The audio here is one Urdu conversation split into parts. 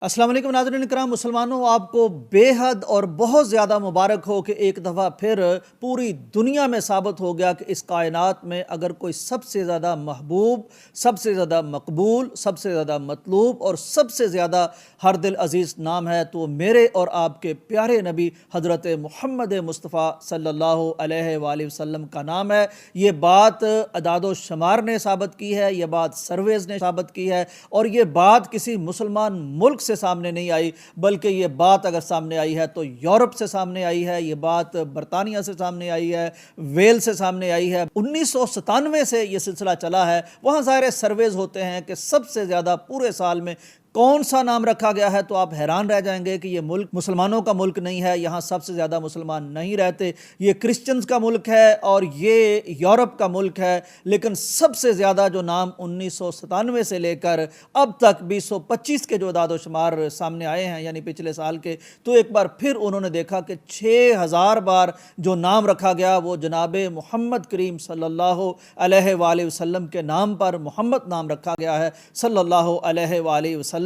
السلام علیکم ناظرین کرام، مسلمانوں آپ کو بے حد اور بہت زیادہ مبارک ہو کہ ایک دفعہ پھر پوری دنیا میں ثابت ہو گیا کہ اس کائنات میں اگر کوئی سب سے زیادہ محبوب، سب سے زیادہ مقبول، سب سے زیادہ مطلوب اور سب سے زیادہ ہر دل عزیز نام ہے تو میرے اور آپ کے پیارے نبی حضرت محمد مصطفیٰ صلی اللہ علیہ وآلہ وسلم کا نام ہے۔ یہ بات اعداد و شمار نے ثابت کی ہے، یہ بات سرویز نے ثابت کی ہے، اور یہ بات کسی مسلمان ملک سے سامنے نہیں آئی، بلکہ یہ بات اگر سامنے آئی ہے تو یورپ سے سامنے آئی ہے، یہ بات برطانیہ سے سامنے آئی ہے، ویل سے سامنے آئی ہے۔ 1997 سے یہ سلسلہ چلا ہے، وہاں ظاہر سرویز ہوتے ہیں کہ سب سے زیادہ پورے سال میں کون سا نام رکھا گیا ہے، تو آپ حیران رہ جائیں گے کہ یہ ملک مسلمانوں کا ملک نہیں ہے، یہاں سب سے زیادہ مسلمان نہیں رہتے، یہ کرسچنز کا ملک ہے اور یہ یورپ کا ملک ہے۔ لیکن سب سے زیادہ جو نام 1997 سے لے کر اب تک 2025 کے جو اعداد و شمار سامنے آئے ہیں، یعنی پچھلے سال کے، تو ایک بار پھر انہوں نے دیکھا کہ 6000 بار جو نام رکھا گیا وہ جناب محمد کریم صلی اللہ علیہ وآلہ وسلم کے نام پر محمد نام رکھا گیا ہے صلی اللہ علیہ وآلہ وسلم۔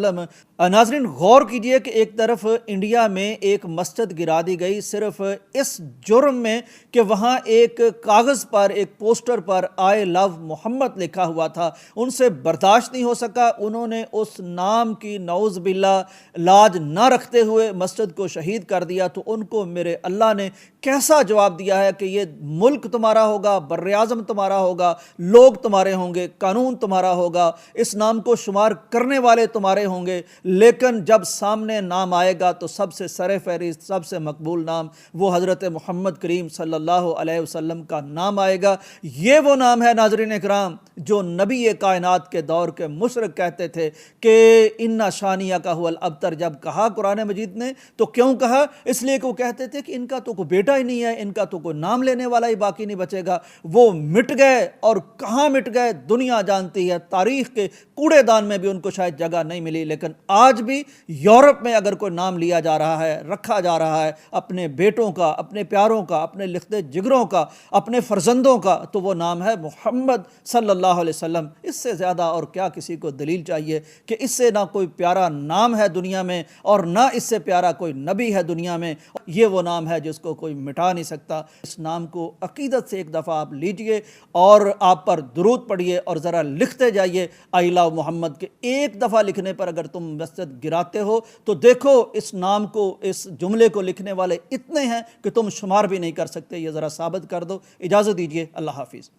ناظرین غور کیجئے کہ ایک طرف انڈیا میں ایک مسجد گرا دی گئی صرف اس جرم میں کہ وہاں ایک کاغذ پر، ایک پوسٹر پر آئی لو محمد لکھا ہوا تھا، ان سے برداشت نہیں ہو سکا، انہوں نے اس نام کی نعوذ باللہ لاج نہ رکھتے ہوئے مسجد کو شہید کر دیا۔ تو ان کو میرے اللہ نے کیسا جواب دیا ہے کہ یہ ملک تمہارا ہوگا، بر اعظم تمہارا ہوگا، لوگ تمہارے ہوں گے، قانون تمہارا ہوگا، اس نام کو شمار کرنے والے تمہارے ہوں گے، لیکن جب سامنے نام آئے گا تو سب سے سر فہرست، سب سے مقبول نام وہ حضرت محمد کریم صلی اللہ علیہ وسلم کا نام آئے گا۔ یہ وہ نام ہے ناظرین اکرام جو نبی کائنات کے دور کے مشرک کہتے تھے کہ ان شانیہ کا هو الابتر۔ جب کہا قرآن مجید نے تو کیوں کہا؟ اس لیے کہ وہ کہتے تھے کہ ان کا تو کوئی بیٹا ہی نہیں ہے، ان کا تو کوئی نام لینے والا ہی باقی نہیں بچے گا۔ وہ مٹ گئے، اور کہاں مٹ گئے دنیا جانتی ہے، تاریخ کے کوڑے دان میں بھی ان کو شاید جگہ نہیں ملی۔ لیکن آج بھی یورپ میں اگر کوئی نام لیا جا رہا ہے، رکھا جا رہا ہے اپنے بیٹوں کا، اپنے پیاروں کا، اپنے لختے جگروں کا، اپنے فرزندوں کا، تو وہ نام ہے محمد صلی اللہ علیہ وسلم۔ اس سے زیادہ اور کیا کسی کو دلیل چاہیے کہ اس سے نہ کوئی پیارا نام ہے دنیا میں اور نہ اس سے پیارا کوئی نبی ہے دنیا میں۔ یہ وہ نام ہے جس کو کوئی مٹا نہیں سکتا۔ اس نام کو عقیدت سے ایک دفعہ آپ لیجئے اور آپ پر درود پڑھیے اور ذرا لکھتے جائیے آئی لو محمد کے۔ ایک دفعہ لکھنے پر اگر تم مسجد گراتے ہو تو دیکھو اس نام کو، اس جملے کو لکھنے والے اتنے ہیں کہ تم شمار بھی نہیں کر سکتے۔ یہ ذرا ثابت کر دو۔ اجازت دیجیے، اللہ حافظ۔